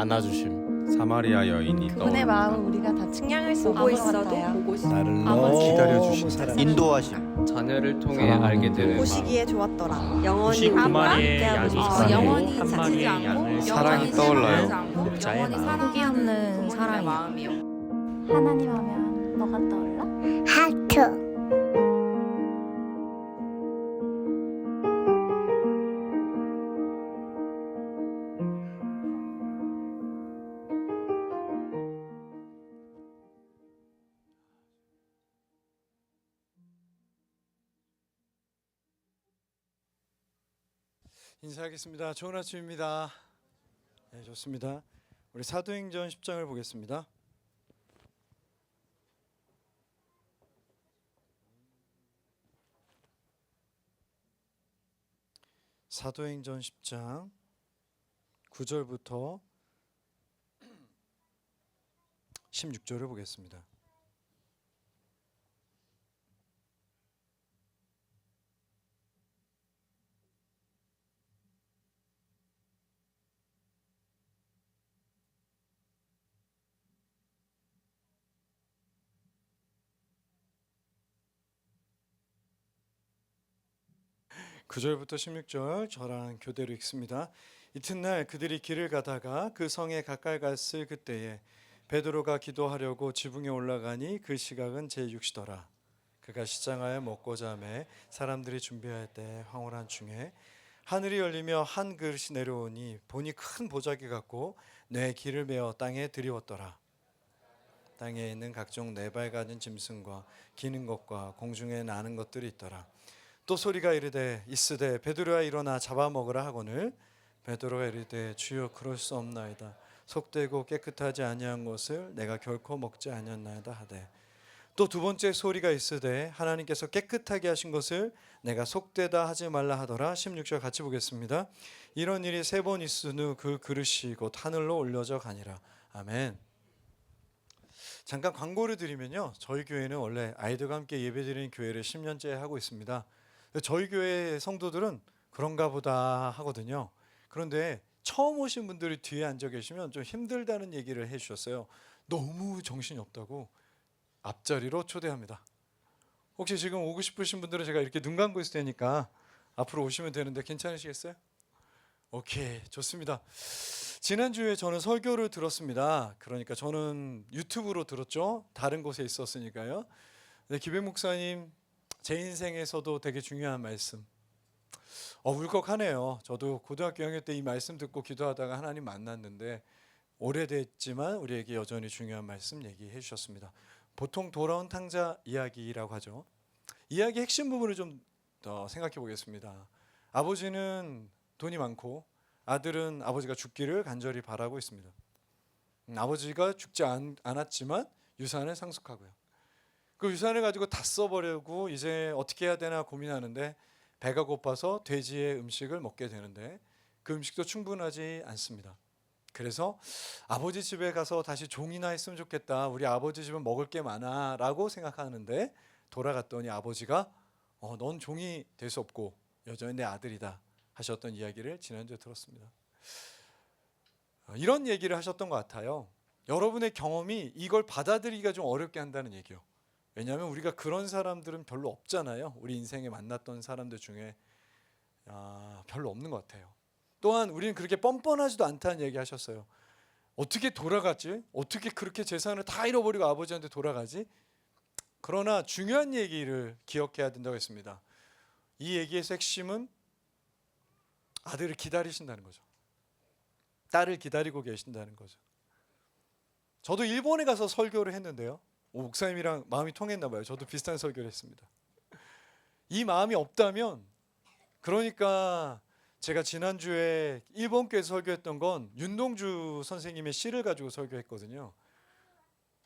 안아주심. 사마리아 여인이 그분의 떠오릅니다. 마음을 우리가 다 측량할 수 보고 없는 것 있어도 같아요. 보고 싶어. 나를 아버지. 너무 기다려주신 사랑합니다. 인도하심. 자녀를 통해 사랑하는 알게 되는 보시기에 좋았더라. 영원히 99마리의 양이 함께하고 영원히 싶어요. 지치지 않고 사랑이 떠올라요. 목자의 마음. 포기 없는 사랑이요. 마음이요. 하나님 하면 뭐가 떠올라? 하트. 인사하겠습니다. 좋은 아침입니다. 네, 좋습니다. 우리 사도행전 10장을 보겠습니다. 사도행전 10장 9절부터 16절을 보겠습니다. 구 절부터 16절 저랑 교대로 읽습니다. 이튿날 그들이 길을 가다가 그 성에 가까이 갔을 그때에 베드로가 기도하려고 지붕에 올라가니 그 시각은 제6시더라. 그가 시장하여 먹고자 하매 사람들이 준비할 때 황홀한 중에 하늘이 열리며 한 그릇이 내려오니 보니 큰 보자기 같고 뇌 길을 메어 땅에 들이웠더라. 땅에 있는 각종 네 발 가진 짐승과 기는 것과 공중에 나는 것들이 있더라. 또 소리가 이르되 이스되 베드로야 일어나 잡아먹으라 하거늘 베드로가 이르되 주여 그럴 수 없나이다. 속되고 깨끗하지 아니한 것을 내가 결코 먹지 아니었나이다 하되 또 두 번째 소리가 있으되 하나님께서 깨끗하게 하신 것을 내가 속되다 하지 말라 하더라. 16절 같이 보겠습니다. 이런 일이 세 번 있은 후 그 그릇이 곧 하늘로 올려져 가니라. 아멘. 잠깐 광고를 드리면요, 저희 교회는 원래 아이들과 함께 예배드리는 교회를 10년째 하고 있습니다. 저희 교회 성도들은 그런가 보다 하거든요. 그런데 처음 오신 분들이 뒤에 앉아 계시면 좀 힘들다는 얘기를 해주셨어요. 너무 정신이 없다고 앞자리로 초대합니다. 혹시 지금 오고 싶으신 분들은 제가 이렇게 눈 감고 있을 테니까 앞으로 오시면 되는데 괜찮으시겠어요? 오케이, 좋습니다. 지난주에 저는 설교를 들었습니다. 그러니까 저는 유튜브로 들었죠. 다른 곳에 있었으니까요. 기백 목사님 제 인생에서도 되게 중요한 말씀. 울컥하네요. 저도 고등학교 6학년 때 이 말씀 듣고 기도하다가 하나님 만났는데 오래됐지만 우리에게 여전히 중요한 말씀 얘기해 주셨습니다. 보통 돌아온 탕자 이야기라고 하죠. 이야기 핵심 부분을 좀 더 생각해 보겠습니다. 아버지는 돈이 많고 아들은 아버지가 죽기를 간절히 바라고 있습니다. 아버지가 죽지 않았지만 유산을 상속하고요. 그 유산을 가지고 다 써버리고 이제 어떻게 해야 되나 고민하는데 배가 고파서 돼지의 음식을 먹게 되는데 그 음식도 충분하지 않습니다. 그래서 아버지 집에 가서 다시 종이나 했으면 좋겠다. 우리 아버지 집은 먹을 게 많아 라고 생각하는데 돌아갔더니 아버지가 넌 종이 될 수 없고 여전히 내 아들이다 하셨던 이야기를 지난주에 들었습니다. 이런 얘기를 하셨던 것 같아요. 여러분의 경험이 이걸 받아들이기가 좀 어렵게 한다는 얘기요. 왜냐하면 우리가 그런 사람들은 별로 없잖아요. 우리 인생에 만났던 사람들 중에 별로 없는 것 같아요. 또한 우리는 그렇게 뻔뻔하지도 않다는 얘기 하셨어요. 어떻게 돌아갔지? 어떻게 그렇게 재산을 다 잃어버리고 아버지한테 돌아가지? 그러나 중요한 얘기를 기억해야 된다고 했습니다. 이 얘기의 핵심은 아들을 기다리신다는 거죠. 딸을 기다리고 계신다는 거죠. 저도 일본에 가서 설교를 했는데요. 목사님이랑 마음이 통했나 봐요. 저도 비슷한 설교를 했습니다. 이 마음이 없다면, 그러니까 제가 지난주에 일본 교회에서 설교했던 건 윤동주 선생님의 시를 가지고 설교했거든요.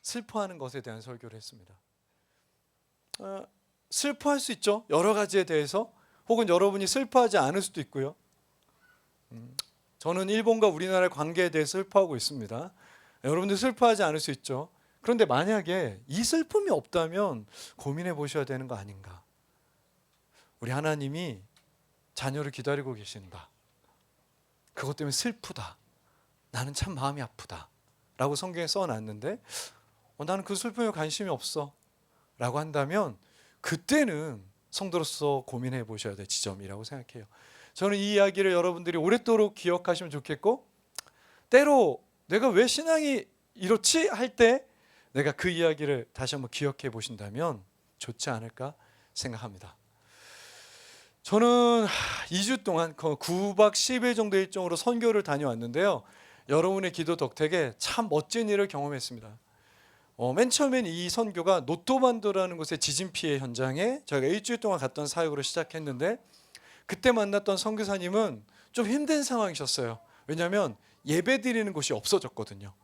슬퍼하는 것에 대한 설교를 했습니다. 슬퍼할 수 있죠. 여러 가지에 대해서. 혹은 여러분이 슬퍼하지 않을 수도 있고요. 저는 일본과 우리나라의 관계에 대해서 슬퍼하고 있습니다. 여러분들 슬퍼하지 않을 수 있죠. 그런데 만약에 이 슬픔이 없다면 고민해 보셔야 되는 거 아닌가. 우리 하나님이 자녀를 기다리고 계신다. 그것 때문에 슬프다. 나는 참 마음이 아프다 라고 성경에 써놨는데 나는 그 슬픔에 관심이 없어 라고 한다면 그때는 성도로서 고민해 보셔야 될 지점이라고 생각해요. 저는 이 이야기를 여러분들이 오랫도록 기억하시면 좋겠고, 때로 내가 왜 신앙이 이렇지 할 때 내가 그 이야기를 다시 한번 기억해 보신다면 좋지 않을까 생각합니다. 저는 2주 동안 9박 10일 정도 일정으로 선교를 다녀왔는데요. 여러분의 기도 덕택에 참 멋진 일을 경험했습니다. 맨 처음엔 이 선교가 노토반도라는 곳의 지진 피해 현장에 저희가 일주일 동안 갔던 사역으로 시작했는데, 그때 만났던 선교사님은 좀 힘든 상황이셨어요. 왜냐하면 예배 드리는 곳이 없어졌거든요.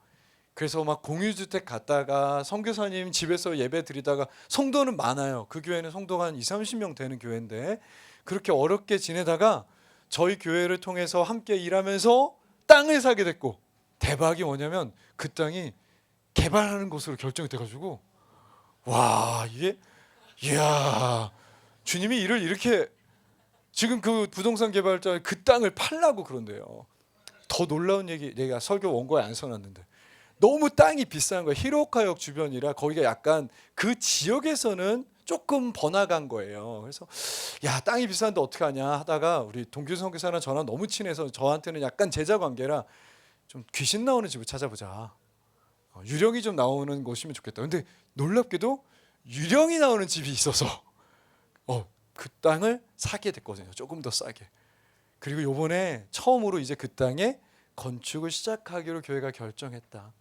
그래서 막 공유주택 갔다가 선교사님 집에서 예배 드리다가, 성도는 많아요. 그 교회는 성도가 한 20-30명 되는 교회인데 그렇게 어렵게 지내다가 저희 교회를 통해서 함께 일하면서 땅을 사게 됐고, 대박이 뭐냐면 그 땅이 개발하는 곳으로 결정이 돼가지고, 와, 이게 이야, 주님이 일을 이렇게, 지금 그 부동산 개발자 그 땅을 팔라고 그런대요. 더 놀라운 얘기가 설교 원고에 안 써놨는데, 너무 땅이 비싼 거예요. 히로카역 주변이라 거기가 약간 그 지역에서는 조금 번화가인 거예요. 그래서 야, 땅이 비싼데 어떡하냐 하다가 우리 동규 선교사랑 저랑 너무 친해서 저한테는 약간 제자 관계라 좀 귀신 나오는 집을 찾아보자, 유령이 좀 나오는 곳이면 좋겠다. 근데 놀랍게도 유령이 나오는 집이 있어서 그 땅을 사게 됐거든요. 조금 더 싸게. 그리고 요번에 처음으로 이제 그 땅에 건축을 시작하기로 교회가 결정했다.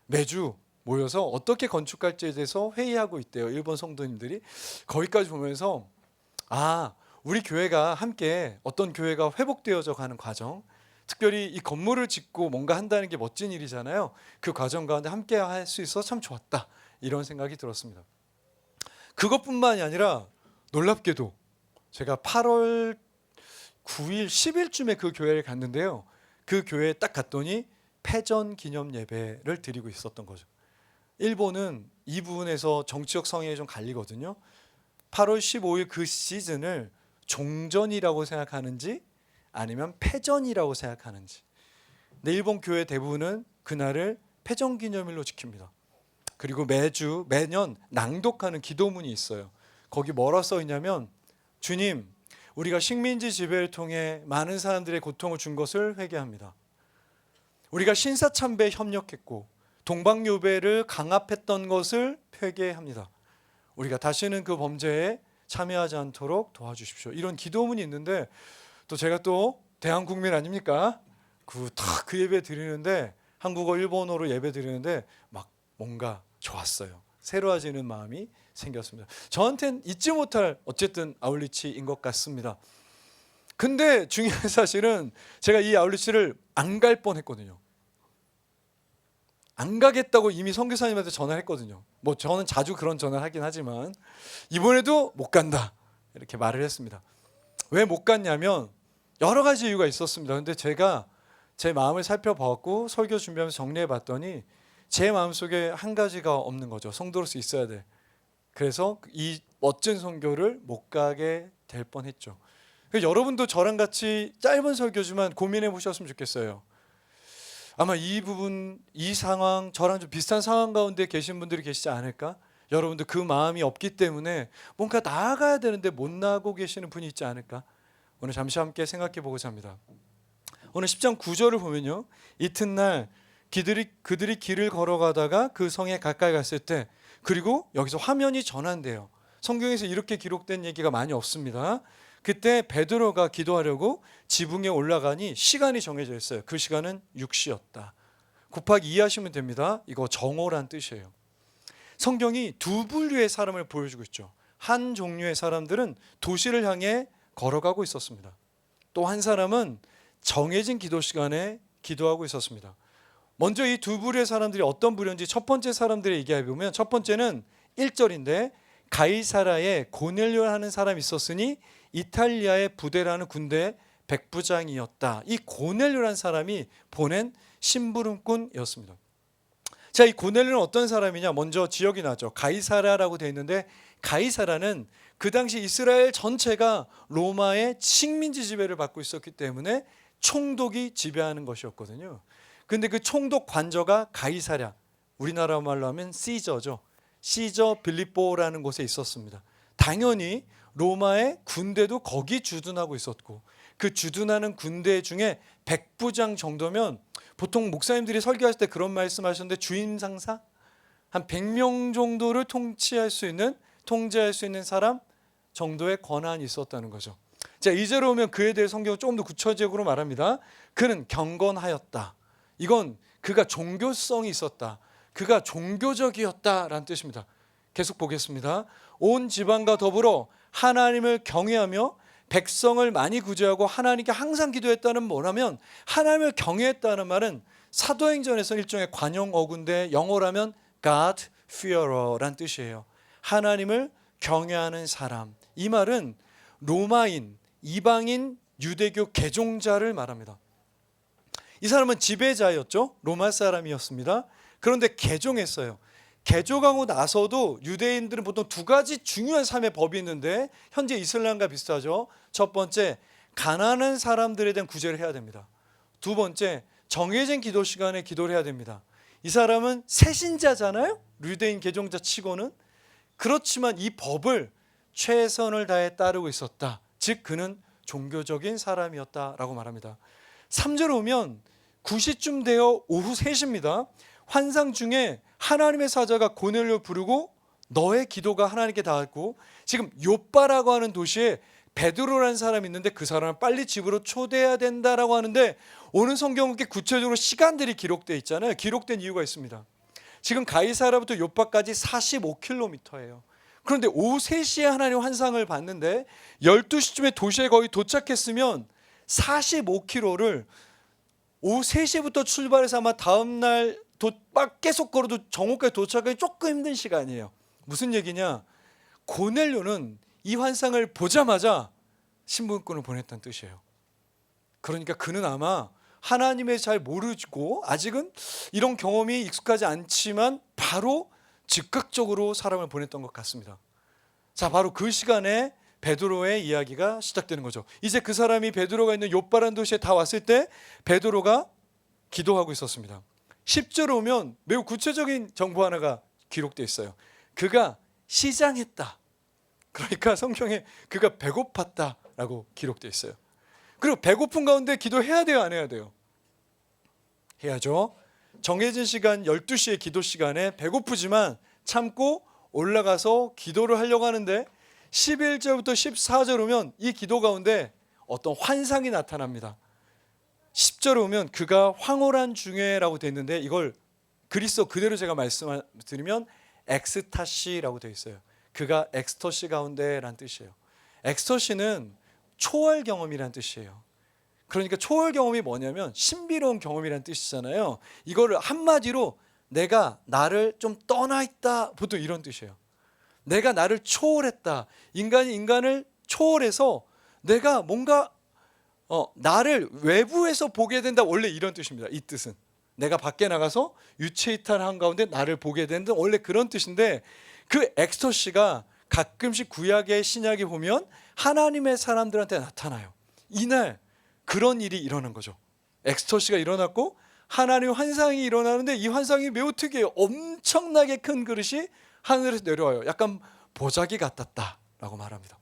매주 모여서 어떻게 건축할지에 대해서 회의하고 있대요. 일본 성도님들이. 거기까지 보면서 우리 교회가 함께 어떤 교회가 회복되어져 가는 과정, 특별히 이 건물을 짓고 뭔가 한다는 게 멋진 일이잖아요. 그 과정 가운데 함께 할 수 있어서 참 좋았다, 이런 생각이 들었습니다. 그것뿐만이 아니라 놀랍게도 제가 8월 9일, 10일쯤에 그 교회를 갔는데요. 그 교회에 딱 갔더니 패전 기념 예배를 드리고 있었던 거죠. 일본은 이 부분에서 정치적 성향이 좀 갈리거든요. 8월 15일 그 시즌을 종전이라고 생각하는지 아니면 패전이라고 생각하는지. 근데 일본 교회 대부분은 그날을 패전 기념일로 지킵니다. 그리고 매년 낭독하는 기도문이 있어요. 거기 뭐라 써 있냐면, 주님, 우리가 식민지 지배를 통해 많은 사람들의 고통을 준 것을 회개합니다. 우리가 신사참배에 협력했고 동방요배를 강압했던 것을 회개합니다. 우리가 다시는 그 범죄에 참여하지 않도록 도와주십시오. 이런 기도문이 있는데, 또 제가 또 대한국민 아닙니까? 그 예배 드리는데, 한국어 일본어로 예배 드리는데 막 뭔가 좋았어요. 새로워지는 마음이 생겼습니다. 저한테는 잊지 못할 어쨌든 아울리치인 것 같습니다. 근데 중요한 사실은 제가 이 아울리치를 안 갈 뻔했거든요. 안 가겠다고 이미 선교사님한테 전화를 했거든요. 뭐 저는 자주 그런 전화를 하긴 하지만 이번에도 못 간다, 이렇게 말을 했습니다. 왜 못 갔냐면 여러 가지 이유가 있었습니다. 근데 제가 제 마음을 살펴봤고 설교 준비하면서 정리해 봤더니 제 마음속에 한 가지가 없는 거죠. 성도로서 있어야 돼. 그래서 이 멋진 선교를 못 가게 될 뻔했죠. 여러분도 저랑 같이 짧은 설교지만 고민해 보셨으면 좋겠어요. 아마 이 부분, 이 상황, 저랑 좀 비슷한 상황 가운데 계신 분들이 계시지 않을까? 여러분도 그 마음이 없기 때문에 뭔가 나아가야 되는데 못 나가고 계시는 분이 있지 않을까? 오늘 잠시 함께 생각해 보고자 합니다. 오늘 10장 9절을 보면요, 이튿날 그들이 길을 걸어가다가 그 성에 가까이 갔을 때, 그리고 여기서 화면이 전환돼요. 성경에서 이렇게 기록된 얘기가 많이 없습니다. 그때 베드로가 기도하려고 지붕에 올라가니 시간이 정해져 있어요. 그 시간은 6시였다. 곱하기 2 하시면 됩니다. 이거 정오란 뜻이에요. 성경이 두 분류의 사람을 보여주고 있죠. 한 종류의 사람들은 도시를 향해 걸어가고 있었습니다. 또 한 사람은 정해진 기도 시간에 기도하고 있었습니다. 먼저 이 두 부류의 사람들이 어떤 부류인지 첫 번째 사람들의 얘기해 보면, 첫 번째는 1절인데 가이사라에 고넬료라는 사람이 있었으니 이탈리아의 부대라는 군대 백부장이었다. 이 고넬료라는 사람이 보낸 심부름꾼이었습니다. 자, 이 고넬료는 어떤 사람이냐? 먼저 지역이 나죠. 가이사라라고 되어 있는데, 가이사라는 그 당시 이스라엘 전체가 로마의 식민지 지배를 받고 있었기 때문에 총독이 지배하는 것이었거든요. 근데 그 총독 관저가 가이사랴, 우리나라 말로 하면 시저죠. 시저 빌립보라는 곳에 있었습니다. 당연히 로마의 군대도 거기 주둔하고 있었고, 그 주둔하는 군대 중에 백부장 정도면, 보통 목사님들이 설교하실 때 그런 말씀하셨는데, 주임 상사 한 100명 정도를 통제할 수 있는 사람 정도의 권한이 있었다는 거죠. 자, 이제로 오면 그에 대해 성경은 조금 더 구체적으로 말합니다. 그는 경건하였다. 이건 그가 종교성이 있었다. 그가 종교적이었다라는 뜻입니다. 계속 보겠습니다. 온 지방과 더불어 하나님을 경외하며 백성을 많이 구제하고 하나님께 항상 기도했다는 뭐라면, 하나님을 경외했다는 말은 사도행전에서 일종의 관용 어구인데 영어라면 God fearer란 뜻이에요. 하나님을 경외하는 사람. 이 말은 로마인, 이방인, 유대교 개종자를 말합니다. 이 사람은 지배자였죠. 로마 사람이었습니다. 그런데 개종했어요. 개종하고 나서도 유대인들은 보통 두 가지 중요한 삶의 법이 있는데, 현재 이슬람과 비슷하죠. 첫 번째, 가난한 사람들에 대한 구제를 해야 됩니다. 두 번째, 정해진 기도 시간에 기도를 해야 됩니다. 이 사람은 새신자잖아요. 유대인 개종자 치고는. 그렇지만 이 법을 최선을 다해 따르고 있었다. 즉 그는 종교적인 사람이었다라고 말합니다. 3절 오면 9시쯤 되어 오후 3시입니다. 환상 중에 하나님의 사자가 고넬료를 부르고 너의 기도가 하나님께 닿았고, 지금 요빠라고 하는 도시에 베드로라는 사람이 있는데 그 사람을 빨리 집으로 초대해야 된다라고 하는데, 오늘 성경은 구체적으로 시간들이 기록되어 있잖아요. 기록된 이유가 있습니다. 지금 가이사랴부터 요빠까지 45km예요. 그런데 오후 3시에 하나님 환상을 봤는데 12시쯤에 도시에 거의 도착했으면 45km를 오후 3시부터 출발해서 아마 다음날 계속 걸어도 정오까지 도착하기 조금 힘든 시간이에요. 무슨 얘기냐? 고넬료는 이 환상을 보자마자 신분권을 보냈다는 뜻이에요. 그러니까 그는 아마 하나님을 잘 모르고 아직은 이런 경험이 익숙하지 않지만 바로 즉각적으로 사람을 보냈던 것 같습니다. 자, 바로 그 시간에 베드로의 이야기가 시작되는 거죠. 이제 그 사람이 베드로가 있는 요빠라는 도시에 다 왔을 때 베드로가 기도하고 있었습니다. 10절 오면 매우 구체적인 정보 하나가 기록되어 있어요. 그가 시장했다. 그러니까 성경에 그가 배고팠다라고 기록되어 있어요. 그리고 배고픈 가운데 기도해야 돼요, 안 해야 돼요? 해야죠. 정해진 시간 12시의 기도 시간에 배고프지만 참고 올라가서 기도를 하려고 하는데 11절부터 14절 오면 이 기도 가운데 어떤 환상이 나타납니다. 10절에 오면 그가 황홀한 중에라고 되어 있는데, 이걸 그리스어 그대로 제가 말씀드리면 엑스타시라고 되어 있어요. 그가 엑스터시 가운데라는 뜻이에요. 엑스터시는 초월 경험이라는 뜻이에요. 그러니까 초월 경험이 뭐냐면 신비로운 경험이라는 뜻이잖아요. 이거를 한마디로 내가 나를 좀 떠나 있다, 보통 이런 뜻이에요. 내가 나를 초월했다. 인간이 인간을 초월해서 내가 뭔가 나를 외부에서 보게 된다, 원래 이런 뜻입니다. 이 뜻은 내가 밖에 나가서 유체이탈한 가운데 나를 보게 된다, 원래 그런 뜻인데, 그 엑스터시가 가끔씩 구약의 신약에 보면 하나님의 사람들한테 나타나요. 이날 그런 일이 일어난 거죠. 엑스터시가 일어났고 하나님의 환상이 일어나는데, 이 환상이 매우 특이해요. 엄청나게 큰 그릇이 하늘에서 내려와요. 약간 보자기 같았다라고 말합니다.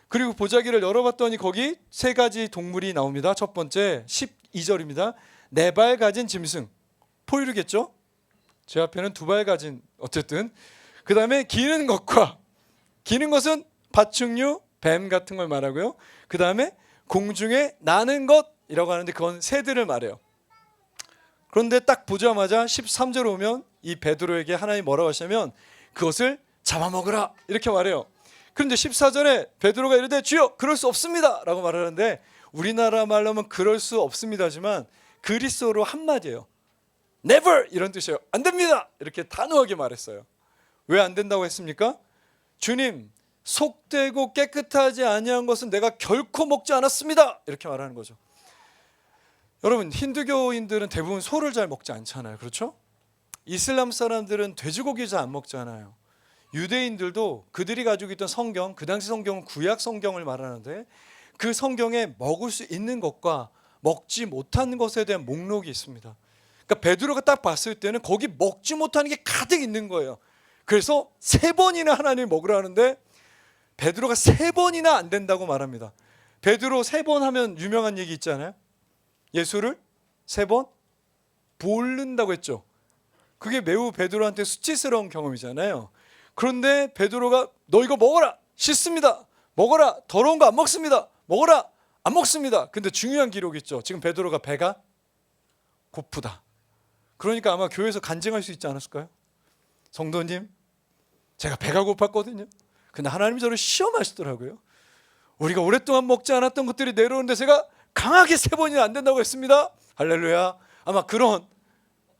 그리고 보자기를 열어봤더니 거기 세 가지 동물이 나옵니다. 첫 번째 12절입니다. 네 발 가진 짐승, 포유류겠죠? 제 앞에는 두 발 가진, 어쨌든 그 다음에 기는 것은 파충류, 뱀 같은 걸 말하고요. 그 다음에 공중에 나는 것이라고 하는데 그건 새들을 말해요. 그런데 딱 보자마자 13절 오면 이 베드로에게 하나님이 뭐라고 하시냐면 그것을 잡아먹으라, 이렇게 말해요. 그런데 14절에 베드로가 이르되 주여 그럴 수 없습니다 라고 말하는데, 우리나라 말로 하면 그럴 수 없습니다지만 그리스어로 한마디예요. never 이런 뜻이에요. 안 됩니다, 이렇게 단호하게 말했어요. 왜 안 된다고 했습니까? 주님, 속되고 깨끗하지 아니한 것은 내가 결코 먹지 않았습니다, 이렇게 말하는 거죠. 여러분, 힌두교인들은 대부분 소를 잘 먹지 않잖아요. 그렇죠? 이슬람 사람들은 돼지고기 잘 안 먹잖아요. 유대인들도 그들이 가지고 있던 성경, 그 당시 성경은 구약 성경을 말하는데 그 성경에 먹을 수 있는 것과 먹지 못하는 것에 대한 목록이 있습니다. 그러니까 베드로가 딱 봤을 때는 거기 먹지 못하는 게 가득 있는 거예요. 그래서 3번이나 하나님이 먹으라 하는데 베드로가 3번이나 안 된다고 말합니다. 베드로 3번 하면 유명한 얘기 있잖아요. 예수를 3번 모른다고 했죠. 그게 매우 베드로한테 수치스러운 경험이잖아요. 그런데 베드로가 너 이거 먹어라, 씻습니다. 먹어라, 더러운 거 안 먹습니다. 먹어라, 안 먹습니다. 근데 중요한 기록이 있죠. 지금 베드로가 배가 고프다. 그러니까 아마 교회에서 간증할 수 있지 않았을까요? 성도님, 제가 배가 고팠거든요. 근데 하나님이 저를 시험하시더라고요. 우리가 오랫동안 먹지 않았던 것들이 내려오는데 제가 강하게 3번이나 안 된다고 했습니다. 할렐루야. 아마 그런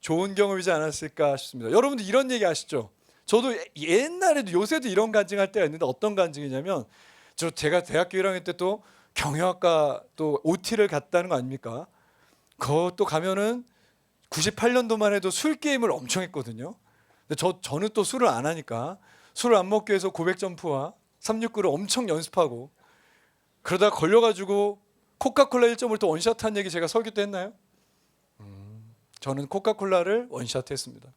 좋은 경험이지 않았을까 싶습니다. 여러분들 이런 얘기 아시죠? 저도 옛날에도 요새도 이런 간증할 때가 있는데 어떤 간증이냐면 제가 대학교 1학년 때 또 경영학과 또 OT를 갔다는 거 아닙니까? 그것도 가면은 98년도만 해도 술 게임을 엄청 했거든요. 근데 저는 또 술을 안 하니까 술을 안 먹기 위해서 고백 점프와 369를 엄청 연습하고 그러다 걸려가지고 코카콜라 1.5를 또 원샷한 얘기 제가 설교 때 했나요? 저는 코카콜라를 원샷했습니다.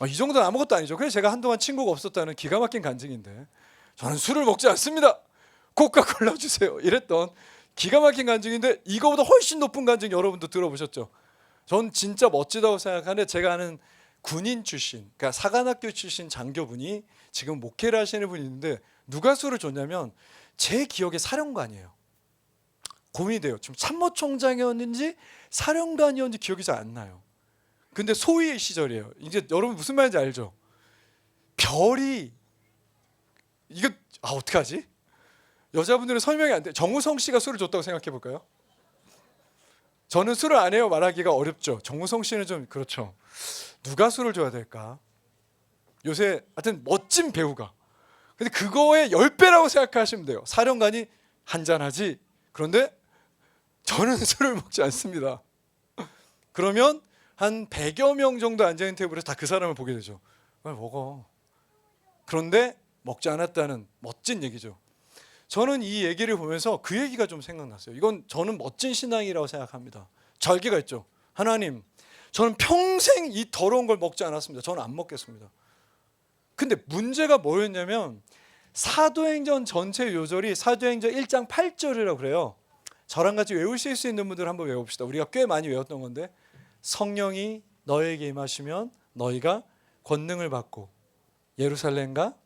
이 정도는 아무것도 아니죠. 그래서 제가 한동안 친구가 없었다는 기가 막힌 간증인데 저는 술을 먹지 않습니다. 코카콜라 주세요. 이랬던 기가 막힌 간증인데 이거보다 훨씬 높은 간증 여러분도 들어보셨죠? 전 진짜 멋지다고 생각하는데 제가 아는 군인 출신, 그러니까 사관학교 출신 장교분이 지금 목회를 하시는 분이 있는데 누가 술을 줬냐면 제 기억에 사령관이에요. 고민이 돼요. 지금 참모총장이었는지 사령관이었는지 기억이 잘 안 나요. 근데 소위의 시절이에요. 이제 여러분 무슨 말인지 알죠? 별이 이거 어떡하지? 여자분들은 설명이 안 돼. 정우성 씨가 술을 줬다고 생각해 볼까요? 저는 술을 안 해요. 말하기가 어렵죠. 정우성 씨는 좀 그렇죠. 누가 술을 줘야 될까? 요새 하여튼 멋진 배우가. 근데 그거의 10배라고 생각하시면 돼요. 사령관이 한잔하지. 그런데 저는 술을 먹지 않습니다. 그러면 한 100여 명 정도 앉아있는 테이블에서 다 그 사람을 보게 되죠. 왜 먹어? 그런데 먹지 않았다는 멋진 얘기죠. 저는 이 얘기를 보면서 그 얘기가 좀 생각났어요. 이건 저는 멋진 신앙이라고 생각합니다. 절개가 있죠. 하나님, 저는 평생 이 더러운 걸 먹지 않았습니다. 저는 안 먹겠습니다. 근데 문제가 뭐였냐면 사도행전 전체 요절이 사도행전 1장 8절이라고 그래요. 저랑 같이 외우실 수 있는 분들 한번 외웁시다. 우리가 꽤 많이 외웠던 건데 성령이 너에게 임하시면 너희가 권능을 받고 예루살렘과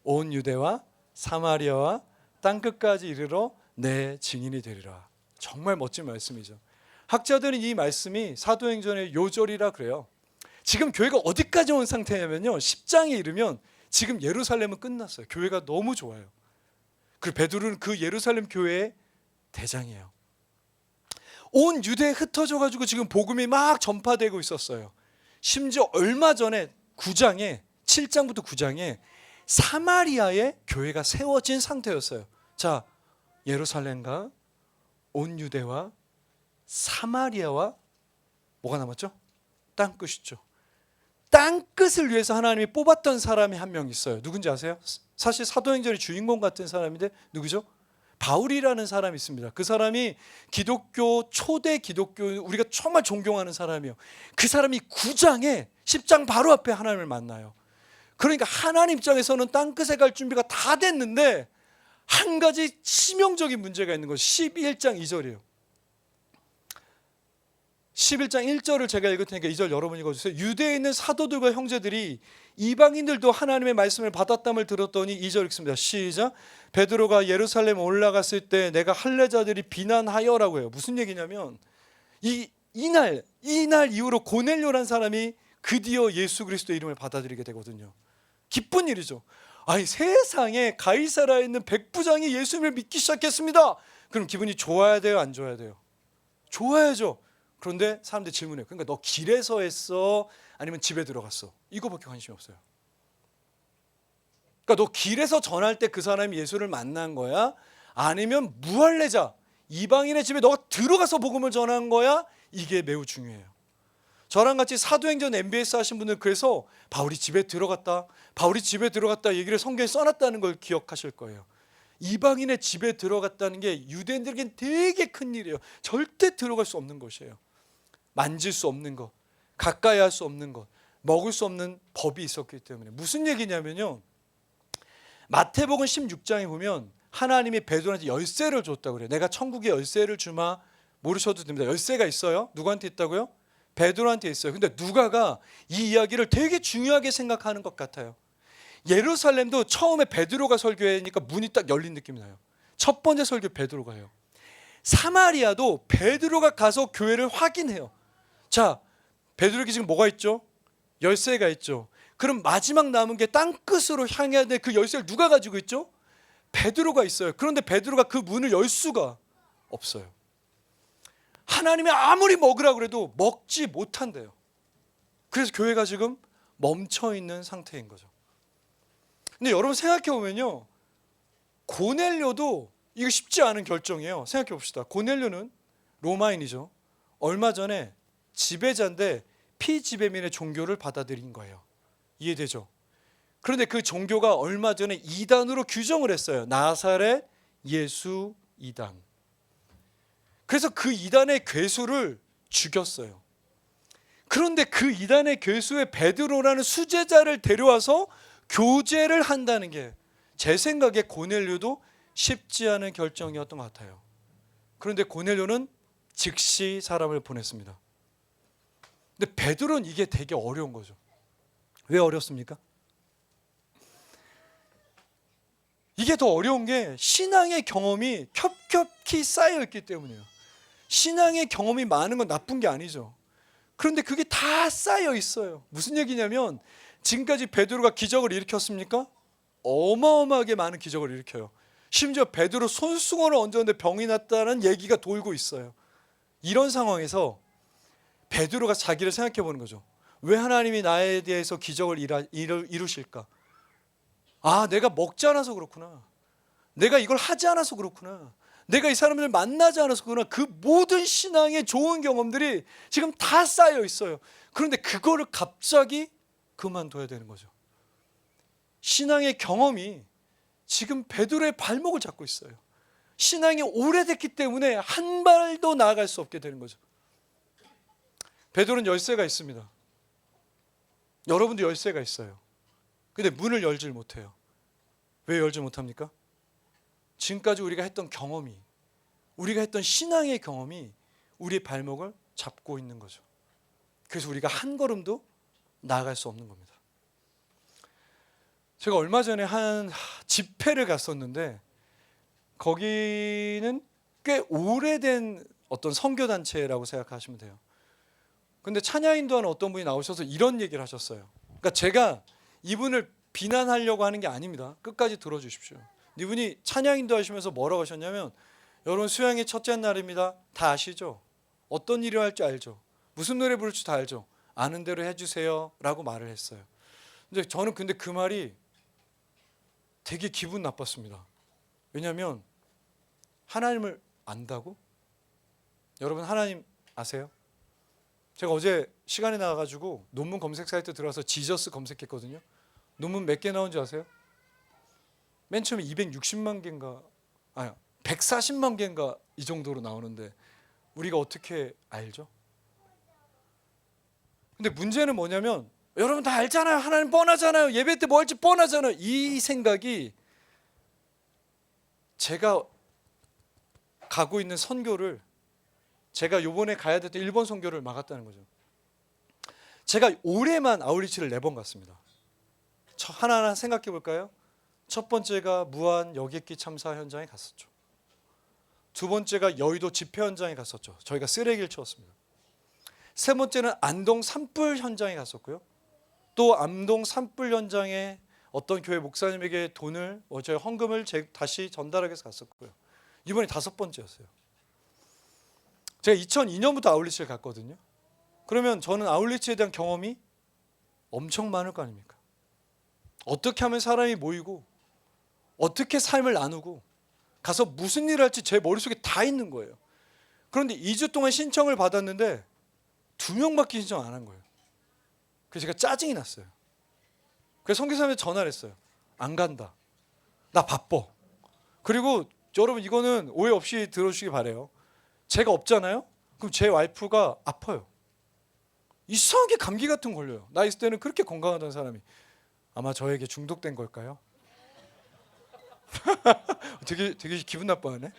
온 유대와 사마리아와 땅끝까지 이르러 내 증인이 되리라. 정말 멋진 말씀이죠. 학자들은 이 말씀이 사도행전의 요절이라 그래요. 지금 교회가 어디까지 온 상태냐면요, 10장에 이르면 지금 예루살렘은 끝났어요. 교회가 너무 좋아요. 그리고 베드로는 그 예루살렘 교회의 대장이에요. 온 유대에 흩어져 가지고 지금 복음이 막 전파되고 있었어요. 심지어 얼마 전에 7장부터 9장에 사마리아에 교회가 세워진 상태였어요. 자, 예루살렘과 온 유대와 사마리아와 뭐가 남았죠? 땅끝이죠. 땅끝을 위해서 하나님이 뽑았던 사람이 한 명 있어요. 누군지 아세요? 사실 사도행전의 주인공 같은 사람인데 누구죠? 바울이라는 사람이 있습니다. 그 사람이 기독교 초대 기독교, 우리가 정말 존경하는 사람이에요. 그 사람이 9장에 10장 바로 앞에 하나님을 만나요. 그러니까 하나님 입장에서는 땅끝에 갈 준비가 다 됐는데 한 가지 치명적인 문제가 있는 것이 11장 2절이에요. 11장 1절을 제가 읽을 테니까 2절 여러분 읽어주세요. 유대에 있는 사도들과 형제들이 이방인들도 하나님의 말씀을 받았담을 들었더니 2절 읽습니다. 시작. 베드로가 예루살렘 올라갔을 때 내가 할례자들이 비난하여라고 해요. 무슨 얘기냐면 이날 이후로 고넬료라는 사람이 드디어 예수 그리스도의 이름을 받아들이게 되거든요. 기쁜 일이죠. 아니, 세상에 가이사라에 있는 백부장이 예수님을 믿기 시작했습니다. 그럼 기분이 좋아야 돼요, 안 좋아야 돼요? 좋아야죠. 그런데 사람들이 질문해요. 그러니까 너 길에서 했어? 아니면 집에 들어갔어? 이거밖에 관심이 없어요. 그러니까 너 길에서 전할 때 그 사람이 예수를 만난 거야? 아니면 무할례자, 이방인의 집에 너가 들어가서 복음을 전한 거야? 이게 매우 중요해요. 저랑 같이 사도행전 MBS 하신 분들 그래서 바울이 집에 들어갔다 얘기를 성경에 써놨다는 걸 기억하실 거예요. 이방인의 집에 들어갔다는 게 유대인들에겐 되게 큰 일이에요. 절대 들어갈 수 없는 것이에요. 만질 수 없는 것. 가까이 할 수 없는 것, 먹을 수 없는 법이 있었기 때문에. 무슨 얘기냐면요, 마태복음 16장에 보면 하나님이 베드로한테 열쇠를 줬다고 그래요. 내가 천국의 열쇠를 주마. 모르셔도 됩니다. 열쇠가 있어요. 누구한테 있다고요? 베드로한테 있어요. 근데 누가가 이 이야기를 되게 중요하게 생각하는 것 같아요. 예루살렘도 처음에 베드로가 설교하니까 문이 딱 열린 느낌이 나요. 첫 번째 설교 베드로가 해요. 사마리아도 베드로가 가서 교회를 확인해요. 자, 베드로에게 지금 뭐가 있죠? 열쇠가 있죠. 그럼 마지막 남은 게 땅끝으로 향해야 될 그 열쇠를 누가 가지고 있죠? 베드로가 있어요. 그런데 베드로가 그 문을 열 수가 없어요. 하나님이 아무리 먹으라고 그래도 먹지 못한대요. 그래서 교회가 지금 멈춰 있는 상태인 거죠. 근데 여러분 생각해 보면요, 고넬료도 이거 쉽지 않은 결정이에요. 생각해 봅시다. 고넬료는 로마인이죠. 얼마 전에 지배자인데 피지배민의 종교를 받아들인 거예요. 이해되죠? 그런데 그 종교가 얼마 전에 이단으로 규정을 했어요. 나사렛 예수 이단. 그래서 그 이단의 괴수를 죽였어요. 그런데 그 이단의 괴수의 베드로라는 수제자를 데려와서 교제를 한다는 게 제 생각에 고넬료도 쉽지 않은 결정이었던 것 같아요. 그런데 고넬료는 즉시 사람을 보냈습니다. 근데 베드로는 이게 되게 어려운 거죠. 왜 어렵습니까? 이게 더 어려운 게 신앙의 경험이 겹겹이 쌓여있기 때문이에요. 신앙의 경험이 많은 건 나쁜 게 아니죠. 그런데 그게 다 쌓여 있어요. 무슨 얘기냐면 지금까지 베드로가 기적을 일으켰습니까? 어마어마하게 많은 기적을 일으켜요. 심지어 베드로 손수건을 얹었는데 병이 났다는 얘기가 돌고 있어요. 이런 상황에서 베드로가 자기를 생각해 보는 거죠. 왜 하나님이 나에 대해서 기적을 이루실까? 아, 내가 먹지 않아서 그렇구나. 내가 이걸 하지 않아서 그렇구나. 내가 이 사람들 만나지 않아서 그렇구나. 그 모든 신앙의 좋은 경험들이 지금 다 쌓여 있어요. 그런데 그거를 갑자기 그만둬야 되는 거죠. 신앙의 경험이 지금 베드로의 발목을 잡고 있어요. 신앙이 오래됐기 때문에 한 발도 나아갈 수 없게 되는 거죠. 베드로는 열쇠가 있습니다. 여러분도 열쇠가 있어요. 근데 문을 열질 못해요. 왜 열지 못합니까? 지금까지 우리가 했던 경험이, 우리가 했던 신앙의 경험이 우리의 발목을 잡고 있는 거죠. 그래서 우리가 한 걸음도 나아갈 수 없는 겁니다. 제가 얼마 전에 한 집회를 갔었는데 거기는 꽤 오래된 어떤 선교단체라고 생각하시면 돼요. 근데 찬양 인도하는 어떤 분이 나오셔서 이런 얘기를 하셨어요. 그러니까 제가 이분을 비난하려고 하는 게 아닙니다. 끝까지 들어주십시오. 이분이 찬양 인도하시면서 뭐라고 하셨냐면, 여러분 수양의 첫째 날입니다. 다 아시죠? 어떤 일을 할지 알죠? 무슨 노래 부를지 다 알죠? 아는 대로 해주세요 라고 말을 했어요. 근데 저는 그 말이 되게 기분 나빴습니다. 왜냐하면 하나님을 안다고? 여러분 하나님 아세요? 제가 어제 시간이 나와가지고 논문 검색 사이트 들어가서 지저스 검색했거든요. 논문 몇 개 나온지 아세요? 맨 처음에 260만 개인가, 140만 개인가 이 정도로 나오는데 우리가 어떻게 알죠? 근데 문제는 뭐냐면, 여러분 다 알잖아요. 하나님 뻔하잖아요. 예배 때 뭐 할지 뻔하잖아요. 이 생각이 제가 가고 있는 선교를, 제가 요번에 가야 됐던 일본 선교를 막았다는 거죠. 제가 올해만 아울리치를 4번 갔습니다. 하나하나 생각해 볼까요? 첫 번째가 무안 여객기 참사 현장에 갔었죠. 두 번째가 여의도 집회 현장에 갔었죠. 저희가 쓰레기를 치웠습니다. 세 번째는 안동 산불 현장에 갔었고요. 또 안동 산불 현장에 어떤 교회 목사님에게 돈을, 저희 헌금을 다시 전달하기 위해서 갔었고요. 이번이 5번째였어요. 제가 2002년부터 아울리치를 갔거든요. 그러면 저는 아울리치에 대한 경험이 엄청 많을 거 아닙니까? 어떻게 하면 사람이 모이고 어떻게 삶을 나누고 가서 무슨 일을 할지 제 머릿속에 다 있는 거예요. 그런데 2주 동안 신청을 받았는데 2명밖에 신청 안 한 거예요. 그래서 제가 짜증이 났어요. 그래서 선교사님한테 전화를 했어요. 안 간다. 나 바빠. 그리고 여러분 이거는 오해 없이 들어주시기 바래요. 제가 없잖아요. 그럼 제 와이프가 아파요. 이상하게 감기 같은 거 걸려요. 나 있을 때는 그렇게 건강하던 사람이 아마 저에게 중독된 걸까요? 되게 기분 나빠하네.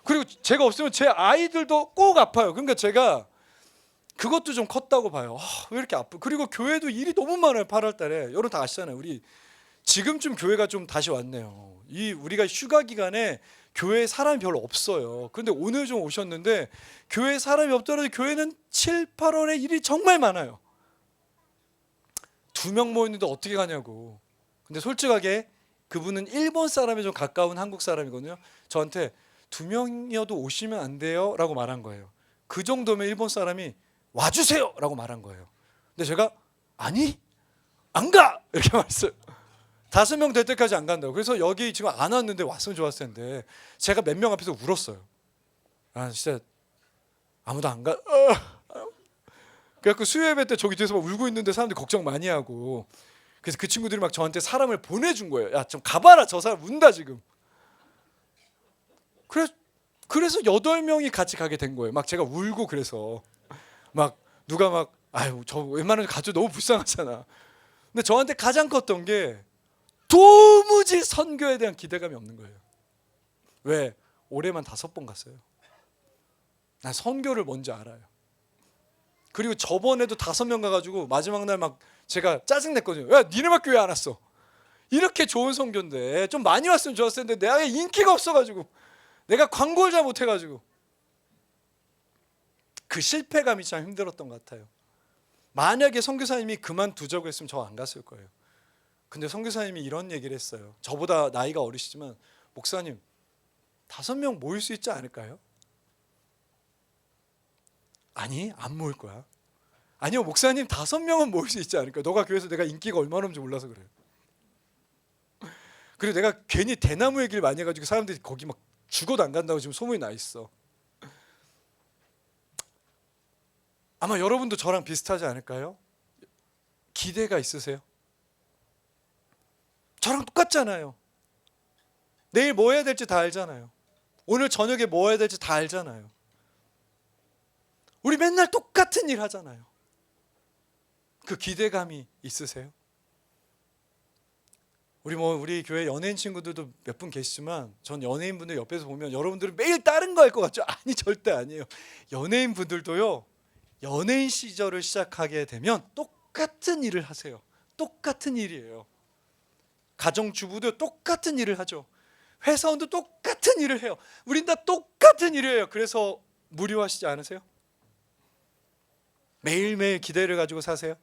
그리고 제가 없으면 제 아이들도 꼭 아파요. 그러니까 제가 그것도 좀 컸다고 봐요. 왜 이렇게 아프? 그리고 교회도 일이 너무 많아요. 8월 달에. 여러분 다 아시잖아요. 우리 지금쯤 교회가 좀 다시 왔네요. 우리가 휴가 기간에 교회에 사람이 별로 없어요. 근데 오늘 좀 오셨는데 교회에 사람이 없더라도 교회는 7, 8월에 일이 정말 많아요. 2명 모였는데 어떻게 가냐고. 근데 솔직하게 그분은 일본 사람에 좀 가까운 한국 사람이거든요. 저한테 2명이어도 오시면 안 돼요? 라고 말한 거예요. 그 정도면 일본 사람이 와주세요! 라고 말한 거예요. 근데 제가 아니 안 가! 이렇게 말했어요. 5명 될 때까지 안 간다고. 그래서 여기 지금 안 왔는데 왔으면 좋았을 텐데 제가 몇 명 앞에서 울었어요. 아 진짜 아무도 안 가. 그래갖고 수요 예배 때 저기 뒤에서 막 울고 있는데 사람들이 걱정 많이 하고, 그래서 그 친구들이 막 저한테 사람을 보내준 거예요. 야 좀 가봐라, 저 사람 운다 지금. 그래서 8명이 같이 가게 된 거예요. 막 제가 울고 그래서 막 누가 막 아유 저 웬만하면 가죠, 너무 불쌍하잖아. 근데 저한테 가장 컸던 게 도무지 선교에 대한 기대감이 없는 거예요. 왜? 올해만 5번 갔어요. 난 선교를 뭔지 알아요. 그리고 저번에도 5명 가가지고 마지막 날 막 제가 짜증냈거든요. 야 니네밖에 왜 안 왔어? 이렇게 좋은 선교인데 좀 많이 왔으면 좋았을 텐데 내가 인기가 없어가지고 내가 광고를 잘 못해가지고 그 실패감이 참 힘들었던 것 같아요. 만약에 선교사님이 그만두자고 했으면 저 안 갔을 거예요. 근데 선교사님이 이런 얘기를 했어요. 저보다 나이가 어리시지만 목사님 5명 모일 수 있지 않을까요? 아니 안 모일 거야. 아니요 목사님 5명은 모일 수 있지 않을까. 너가 교회에서 내가 인기가 얼마나 없는지 몰라서 그래요. 그리고 내가 괜히 대나무 얘기를 많이 해가지고 사람들이 거기 막 죽어도 안 간다고 지금 소문이 나 있어. 아마 여러분도 저랑 비슷하지 않을까요? 기대가 있으세요? 저랑 똑같잖아요. 내일 뭐 해야 될지 다 알잖아요. 오늘 저녁에 뭐 해야 될지 다 알잖아요. 우리 맨날 똑같은 일 하잖아요. 그 기대감이 있으세요? 우리 교회 연예인 친구들도 몇 분 계시지만 전 연예인분들 옆에서 보면 여러분들은 매일 다른 거 할 것 같죠? 아니 절대 아니에요. 연예인분들도요, 연예인 시절을 시작하게 되면 똑같은 일을 하세요. 똑같은 일이에요. 가정주부도 똑같은 일을 하죠. 회사원도 똑같은 일을 해요. 우린 다 똑같은 일을 해요. 그래서 무료하시지 않으세요? 매일매일 기대를 가지고 사세요?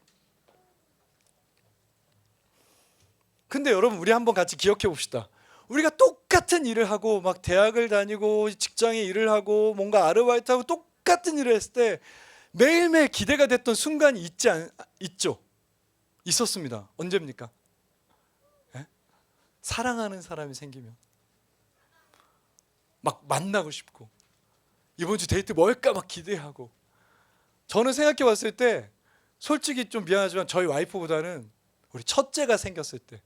근데 여러분 우리 한번 같이 기억해 봅시다. 우리가 똑같은 일을 하고 막 대학을 다니고 직장에 일을 하고 뭔가 아르바이트하고 똑같은 일을 했을 때 매일매일 기대가 됐던 순간이 있죠? 있었습니다. 언제입니까? 네? 사랑하는 사람이 생기면 막 만나고 싶고 이번 주 데이트 뭐 할까 막 기대하고. 저는 생각해 봤을 때 솔직히 좀 미안하지만 저희 와이프보다는 우리 첫째가 생겼을 때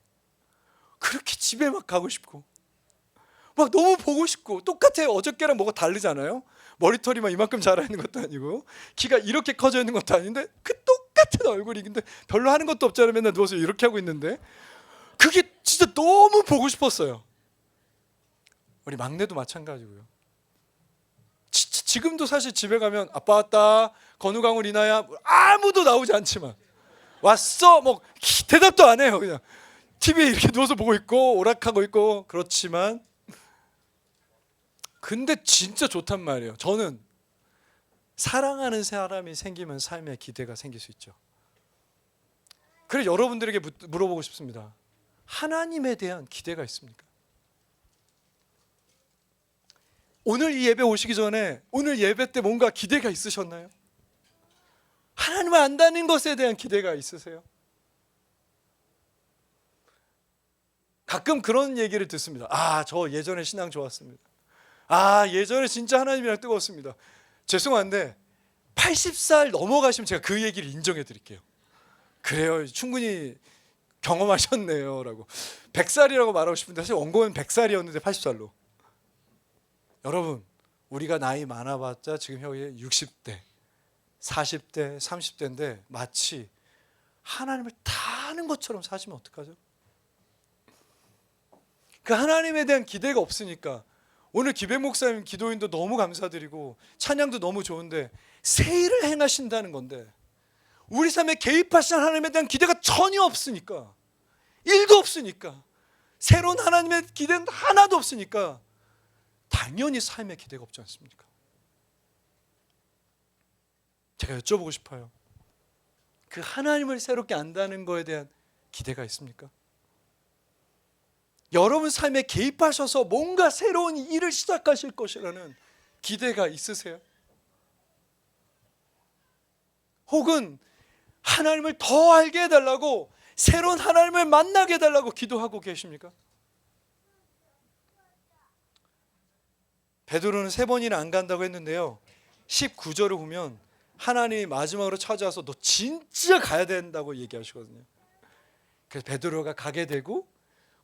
그렇게 집에 막 가고 싶고 막 너무 보고 싶고. 똑같아요. 어저께랑 뭐가 다르잖아요. 머리털이 막 이만큼 자라 있는 것도 아니고 키가 이렇게 커져 있는 것도 아닌데 그 똑같은 얼굴이, 근데 별로 하는 것도 없잖아요. 맨날 누워서 이렇게 하고 있는데 그게 진짜 너무 보고 싶었어요. 우리 막내도 마찬가지고요. 진짜 지금도 사실 집에 가면 아빠 왔다, 건우강우 리나야, 아무도 나오지 않지만 왔어 뭐 대답도 안 해요. 그냥 TV에 이렇게 누워서 보고 있고 오락하고 있고. 그렇지만 근데 진짜 좋단 말이에요. 저는 사랑하는 사람이 생기면 삶에 기대가 생길 수 있죠. 그래서 여러분들에게 물어보고 싶습니다. 하나님에 대한 기대가 있습니까? 오늘 이 예배 오시기 전에 오늘 예배 때 뭔가 기대가 있으셨나요? 하나님을 안다는 것에 대한 기대가 있으세요? 가끔 그런 얘기를 듣습니다. 아, 저 예전에 신앙 좋았습니다. 아, 예전에 진짜 하나님이랑 뜨거웠습니다. 죄송한데 80살 넘어가시면 제가 그 얘기를 인정해 드릴게요. 그래요, 충분히 경험하셨네요 라고. 100살이라고 말하고 싶은데 사실 원고는 100살이었는데 80살로. 여러분 우리가 나이 많아봤자 지금 형이 60대 40대, 30대인데 마치 하나님을 다 아는 것처럼 사시면 어떡하죠? 그 하나님에 대한 기대가 없으니까 오늘 기백 목사님 기도인도 너무 감사드리고 찬양도 너무 좋은데 새 일을 행하신다는 건데 우리 삶에 개입하시는 하나님에 대한 기대가 전혀 없으니까, 1도 없으니까, 새로운 하나님의 기대는 하나도 없으니까 당연히 삶에 기대가 없지 않습니까? 제가 여쭤보고 싶어요. 그 하나님을 새롭게 안다는 거에 대한 기대가 있습니까? 여러분 삶에 개입하셔서 뭔가 새로운 일을 시작하실 것이라는 기대가 있으세요? 혹은 하나님을 더 알게 해달라고, 새로운 하나님을 만나게 해달라고 기도하고 계십니까? 베드로는 3번이나 안 간다고 했는데요, 19절을 보면 하나님이 마지막으로 찾아와서 너 진짜 가야 된다고 얘기하시거든요. 그래서 베드로가 가게 되고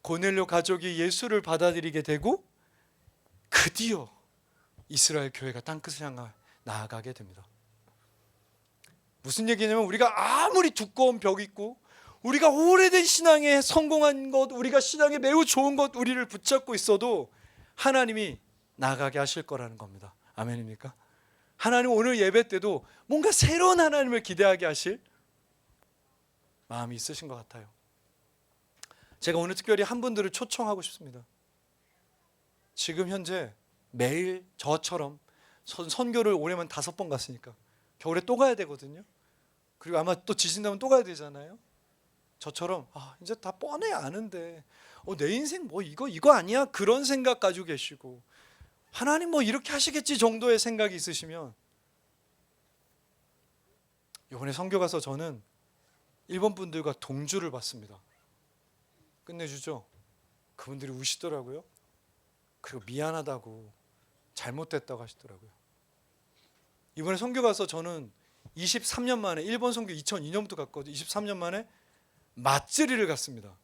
고넬료 가족이 예수를 받아들이게 되고 드디어 이스라엘 교회가 땅끝을 향해 나아가게 됩니다. 무슨 얘기냐면 우리가 아무리 두꺼운 벽이 있고 우리가 오래된 신앙에 성공한 것, 우리가 신앙에 매우 좋은 것 우리를 붙잡고 있어도 하나님이 나아가게 하실 거라는 겁니다. 아멘입니까? 하나님 오늘 예배 때도 뭔가 새로운 하나님을 기대하게 하실 마음이 있으신 것 같아요. 제가 오늘 특별히 한 분들을 초청하고 싶습니다. 지금 현재 매일 저처럼 선교를 올해만 5번 갔으니까 겨울에 또 가야 되거든요. 그리고 아마 또 지진다면 또 가야 되잖아요. 저처럼 이제 다 뻔해 아는데 내 인생 뭐 이거 아니야? 그런 생각 가지고 계시고 하나님 뭐 이렇게 하시겠지 정도의 생각이 있으시면 이번에 선교 가서 저는 일본 분들과 동주를 봤습니다. 끝내주죠. 그분들이 우시더라고요. 그리고 미안하다고, 잘못됐다고 하시더라고요. 이번에 선교 가서 저는 23년 만에, 일본 선교 2002년부터 갔거든요. 23년 만에 맛제리를 갔습니다.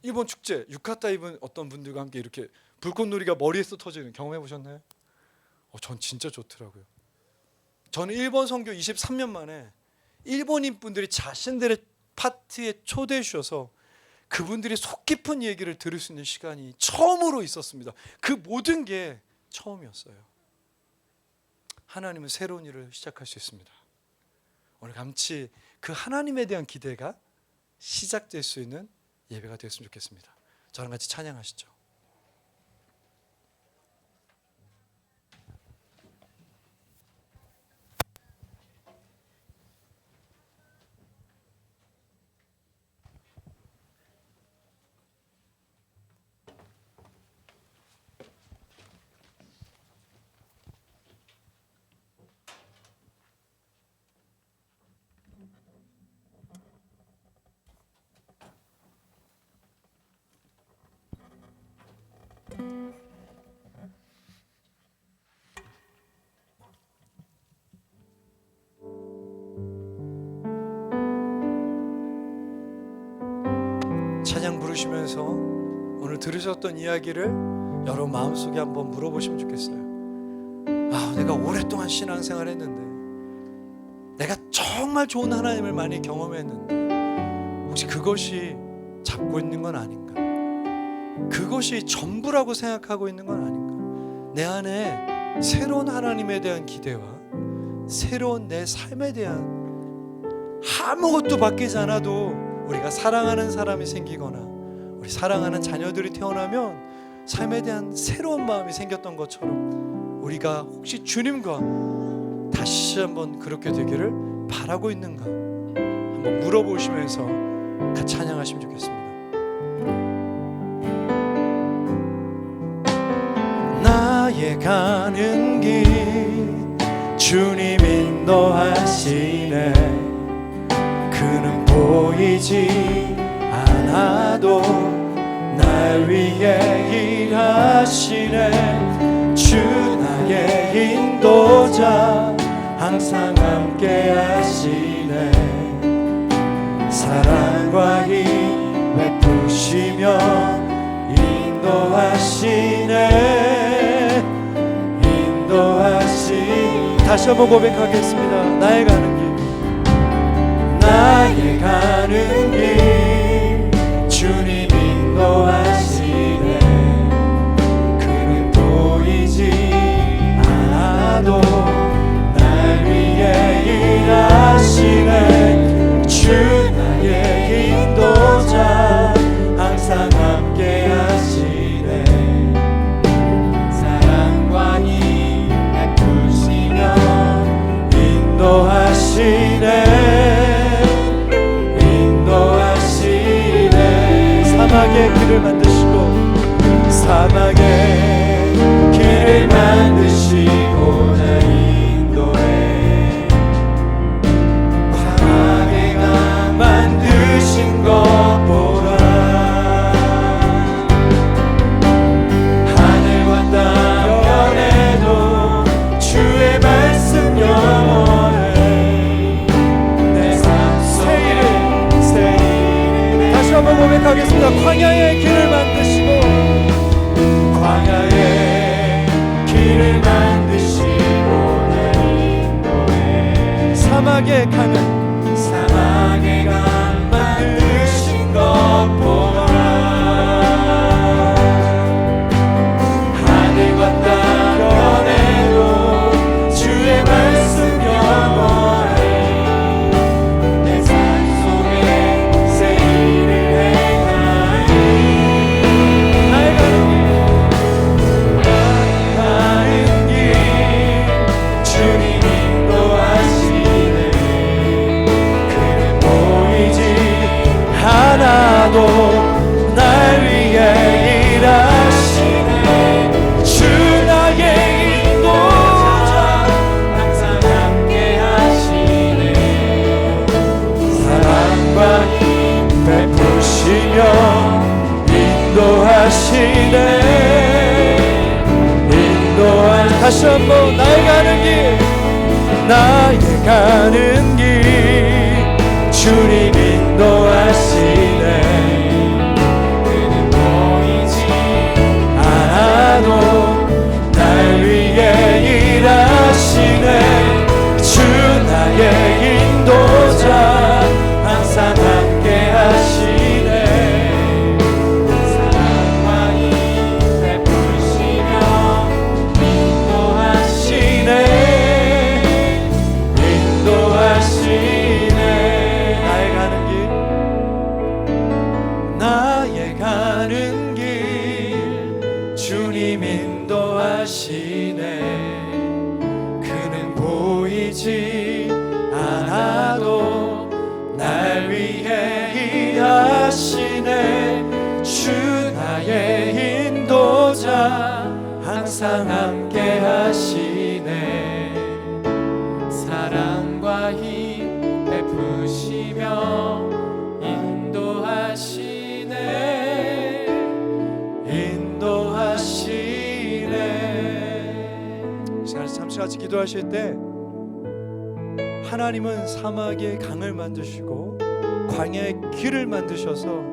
일본 축제, 유카타 입은 어떤 분들과 함께 이렇게 불꽃놀이가 머리에서 터지는 경험해 보셨나요? 전 진짜 좋더라고요. 저는 일본 선교 23년 만에 일본인 분들이 자신들의 파티에 초대해 주셔서 그분들이 속 깊은 얘기를 들을 수 있는 시간이 처음으로 있었습니다. 그 모든 게 처음이었어요. 하나님은 새로운 일을 시작할 수 있습니다. 오늘 같이 그 하나님에 대한 기대가 시작될 수 있는 예배가 되었으면 좋겠습니다. 저랑 같이 찬양하시죠. 찬양 부르시면서 오늘 들으셨던 이야기를 여러분 마음속에 한번 물어보시면 좋겠어요. 내가 오랫동안 신앙생활 했는데, 내가 정말 좋은 하나님을 많이 경험했는데 혹시 그것이 잡고 있는 건 아닌가? 그것이 전부라고 생각하고 있는 건 아닌가? 내 안에 새로운 하나님에 대한 기대와 새로운 내 삶에 대한, 아무것도 바뀌지 않아도 우리가 사랑하는 사람이 생기거나 우리 사랑하는 자녀들이 태어나면 삶에 대한 새로운 마음이 생겼던 것처럼 우리가 혹시 주님과 다시 한번 그렇게 되기를 바라고 있는가 한번 물어보시면서 같이 찬양하시면 좋겠습니다. 나의 가는 길 주님 인도하시네. 그는 보이지 않아도 날 위해 일하시네. 주 나의 인도자 항상 함께 하시네. 사랑과 힘 베푸시며 인도하시네. 다시 한번 고백하겠습니다. 나의 가는 길, 나의 가는 길 주님 인도하시네. 그는 보이지 않아도 날 위해 일하시네. 주 나의 인도자 항상 함께 하시네. 사랑과 힘 베푸시며 인도하시네. 사막의 길을 만드시고 사막의 길을 만드시고 날 인도해. 광야의 강 만드신 것 보라. 하늘과 땅 변해도 주의 말씀 영원해. 내 삶 속에 새 일을 다시 한번 고백하겠습니다. 광야의 길을 만드시고 광야의 길을 만드시고 날 인도해. 사막의 강을 강 만드신 것 보라. 하늘과 땅 변해도 주의 말씀 영원해. 내 삶 속에 새 일을 행하리. 나의 가는 길 주님 인도하시네. 그는 보이지 않아도 날 위해 일하시네. 주 나의 인도자 항상 함께 하시네. 사랑과 힘 베푸시며 인도하시네. 다시 한번 나의 가는 길, 나의 가는 길 주님 인도하시네. 그는 보이지 않아도 날 위해 일하시네. 주 나의 인도자 항상 함께 하시네. 사랑과 힘 베푸시며 인도하시네. 나의 가는 길, 나의 가는 길 주님 인도하시네. 그는 보이지 않아도 날 위해 일하시네. 주 나의 인도자 항상 함께 하시네. 사랑과 힘 베푸시며 인도하시네. 잠시 같이 기도하실 때 하나님은 사막의 강을 만드시고 광야의 길을 만드셔서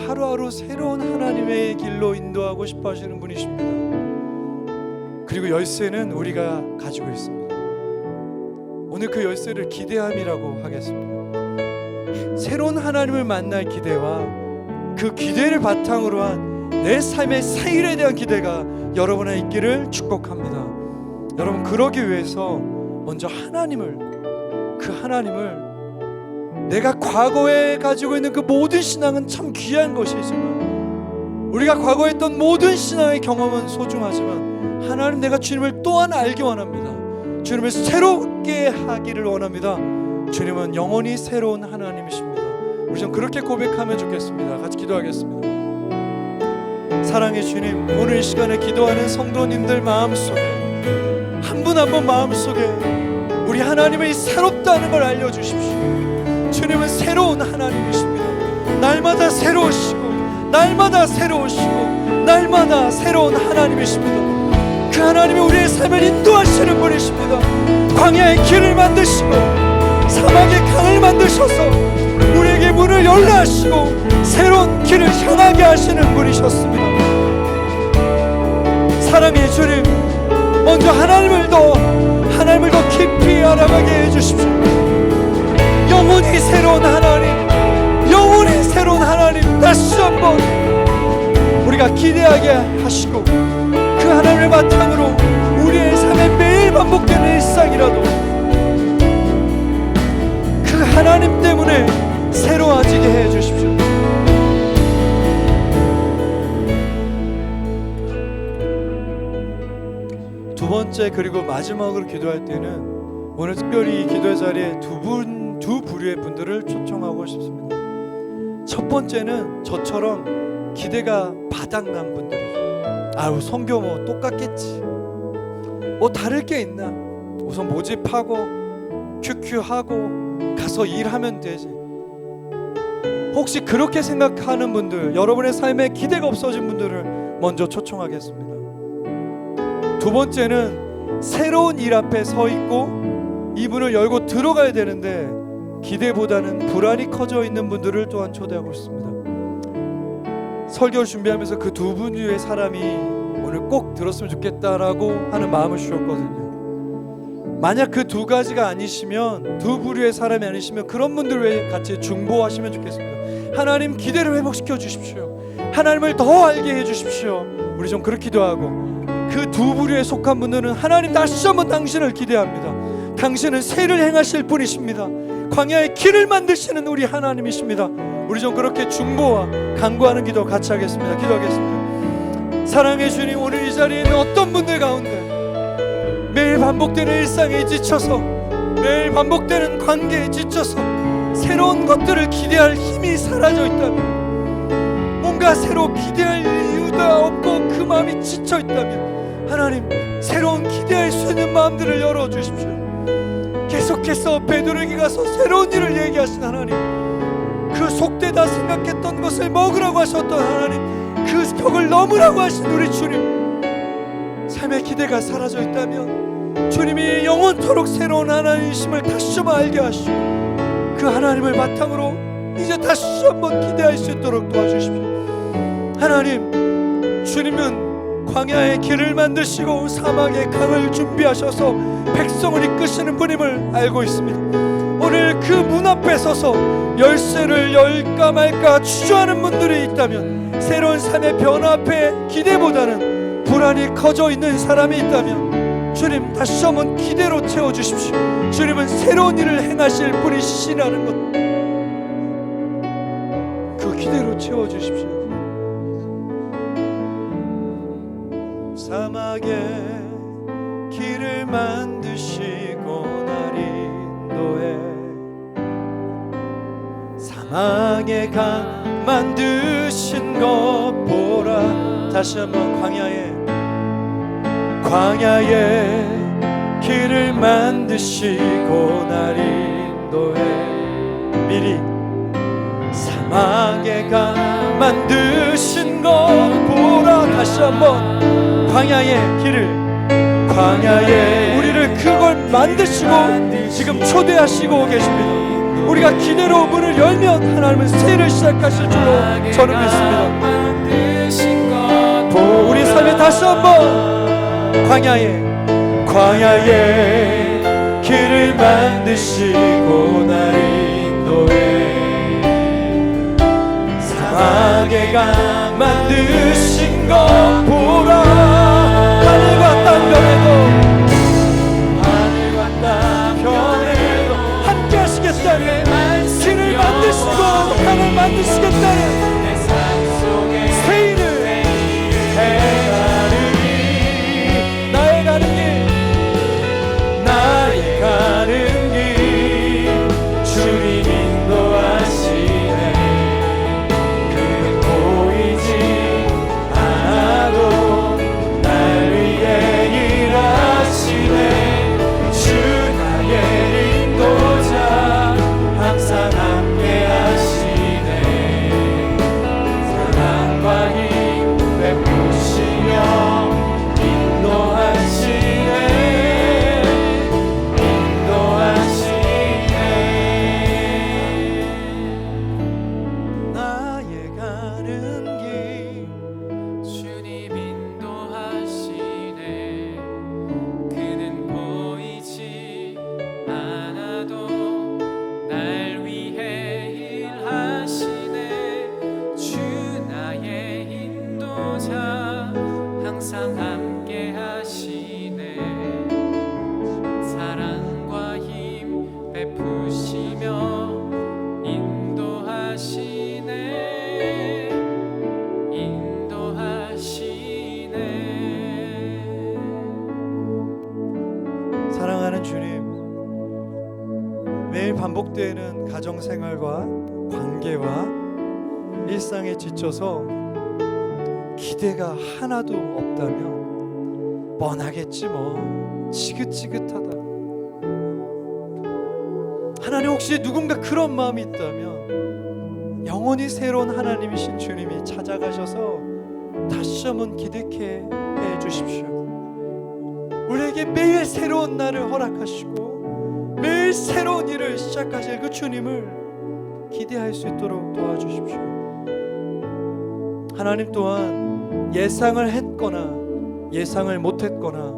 하루하루 새로운 하나님의 길로 인도하고 싶어 하시는 분이십니다. 그리고 열쇠는 우리가 가지고 있습니다. 오늘 그 열쇠를 기대함이라고 하겠습니다. 새로운 하나님을 만날 기대와 그 기대를 바탕으로 한 내 삶의 새 일에 대한 기대가 여러분의 있기를 축복합니다. 여러분, 그러기 위해서 먼저 그 하나님을 내가 과거에 가지고 있는 그 모든 신앙은 참 귀한 것이지만, 우리가 과거에 했던 모든 신앙의 경험은 소중하지만, 하나님, 내가 주님을 또한 알기 원합니다. 주님을 새롭게 하기를 원합니다. 주님은 영원히 새로운 하나님이십니다. 우리 좀 그렇게 고백하면 좋겠습니다. 같이 기도하겠습니다. 사랑의 주님, 오늘 이 시간에 기도하는 성도님들 마음속에 한 분 한 분 마음속에 우리 하나님의 새롭다는 걸 알려주십시오. 주님은 새로운 하나님이십니다. 날마다 새로우시고 날마다 새로우시고 날마다 새로운 하나님이십니다. 그 하나님이 우리의 삶을 인도하시는 분이십니다. 광야의 길을 만드시고 사막의 강을 만드셔서 우리에게 문을 열라 하시고 새로운 길을 향하게 하시는 분이셨습니다. 사랑의 주님, 먼저 하나님을 더 깊이 날아가게 해주십시오. 영원히 새로운 하나님, 영원히 새로운 하나님 다시 한번 우리가 기대하게 하시고 그 하나님을 바탕으로 우리의 삶에 매일 반복되는 일상이라도 그 하나님 때문에 새로워지게 해주십시오. 두 번째 그리고 마지막으로 기도할 때는 오늘 특별히 이 기도의 자리에 두 부류의 분들을 초청하고 싶습니다. 첫 번째는 저처럼 기대가 바닥난 분들이죠. 아유 선교 뭐 똑같겠지, 뭐 다를 게 있나, 우선 모집하고 큐큐하고 가서 일하면 되지. 혹시 그렇게 생각하는 분들, 여러분의 삶에 기대가 없어진 분들을 먼저 초청하겠습니다. 두 번째는 새로운 일 앞에 서 있고 이문을 열고 들어가야 되는데 기대보다는 불안이 커져 있는 분들을 또한 초대하고 있습니다. 설교를 준비하면서 그 두 분의 사람이 오늘 꼭 들었으면 좋겠다라고 하는 마음을 주셨거든요. 만약 그 두 가지가 아니시면, 두 부류의 사람이 아니시면 그런 분들 왜 같이 중보하시면 좋겠습니다. 하나님 기대를 회복시켜 주십시오. 하나님을 더 알게 해 주십시오. 우리 좀 그렇게 기도하고, 그 두 부류에 속한 분들은 하나님 다시 한번 당신을 기대합니다. 당신은 새를 행하실 분이십니다. 광야의 길을 만드시는 우리 하나님이십니다. 우리 좀 그렇게 중보와 간구하는 기도 같이 하겠습니다. 기도하겠습니다. 사랑해 주님, 오늘 이 자리에 있는 어떤 분들 가운데 매일 반복되는 일상에 지쳐서, 매일 반복되는 관계에 지쳐서 새로운 것들을 기대할 힘이 사라져 있다면, 뭔가 새로 기대할 이유도 없고 그 마음이 지쳐 있다면 하나님 새로운 기대할 수 있는 마음들을 열어주십시오. 계속해서 베드로에게 가서 새로운 일을 얘기하신 하나님, 그 속되다 생각했던 것을 먹으라고 하셨던 하나님, 그 벽을 넘으라고 하신 우리 주님, 삶의 기대가 사라져 있다면 주님이 영원토록 새로운 하나님이심을 다시 좀 알게 하시고 그 하나님을 바탕으로 이제 다시 한번 기대할 수 있도록 도와주십시오. 하나님, 주님은 광야의 길을 만드시고 사막의 강을 준비하셔서 백성을 이끄시는 분임을 알고 있습니다. 오늘 그 문 앞에 서서 열쇠를 열까 말까 주저하는 분들이 있다면, 새로운 삶의 변화 앞에 기대보다는 불안이 커져 있는 사람이 있다면 주님 다시 한번 기대로 채워주십시오. 주님은 새로운 일을 행하실 분이시라는 것, 그 기대로 채워주십시오. 사막에 길을 만드시고 날 인도해, 사막에 강 만드신 것 보라. 다시 한번 광야에 길을 만드시고 날 인도해, 미리 사막에 강 만드신 것 보라. 다시 한번 광야의 우리를 그걸 만드시고 지금 초대하시고 계십니다. 우리가 기대로 문을 열면 하나님은 새를 시작하실 줄로 저는 믿습니다. 우리 삶에 다시 한번 광야에 길을 만드시고 날 인도해, 사막에 강 만드신 것 보라. 하늘과 땅 변해도 함께 하시겠다는, 길을 만드시고 강을 만드시겠다는 새 일을 행하느니, 나의 가는 길 주님 인도하시네. 그는 보이지 않아도 매일 반복되는 가정생활과 관계와 일상에 지쳐서 기대가 하나도 없다면 뻔하겠지 뭐, 지긋지긋하다. 하나님, 혹시 누군가 그런 마음이 있다면 영원히 새로운 하나님이신 주님이 찾아가셔서 다시 한번 기대케 해 주십시오. 우리에게 매일 새로운 날을 허락하시고 매일 새로운 일을 시작하실 그 주님을 기대할 수 있도록 도와주십시오. 하나님 또한 예상을 했거나 예상을 못했거나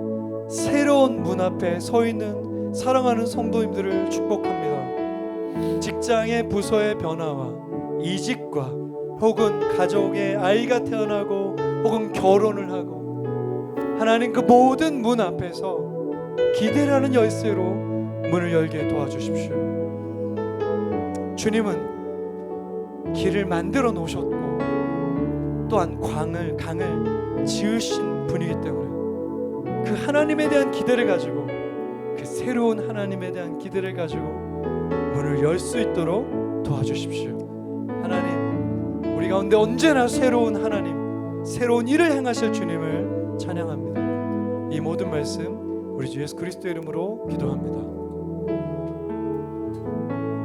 새로운 문 앞에 서 있는 사랑하는 성도님들을 축복합니다. 직장의 부서의 변화와 이직과 혹은 가정에 아이가 태어나고 혹은 결혼을 하고 하나님 그 모든 문 앞에서 기대라는 열쇠로 문을 열게 도와주십시오. 주님은 길을 만들어 놓으셨고 또한 강을 지으신 분이기 때문에 그 하나님에 대한 기대를 가지고 그 새로운 하나님에 대한 기대를 가지고 문을 열 수 있도록 도와주십시오. 하나님, 우리 가운데 언제나 새로운 하나님, 새로운 일을 행하실 주님을 찬양합니다. 이 모든 말씀 우리 주 예수 그리스도의 이름으로 기도합니다.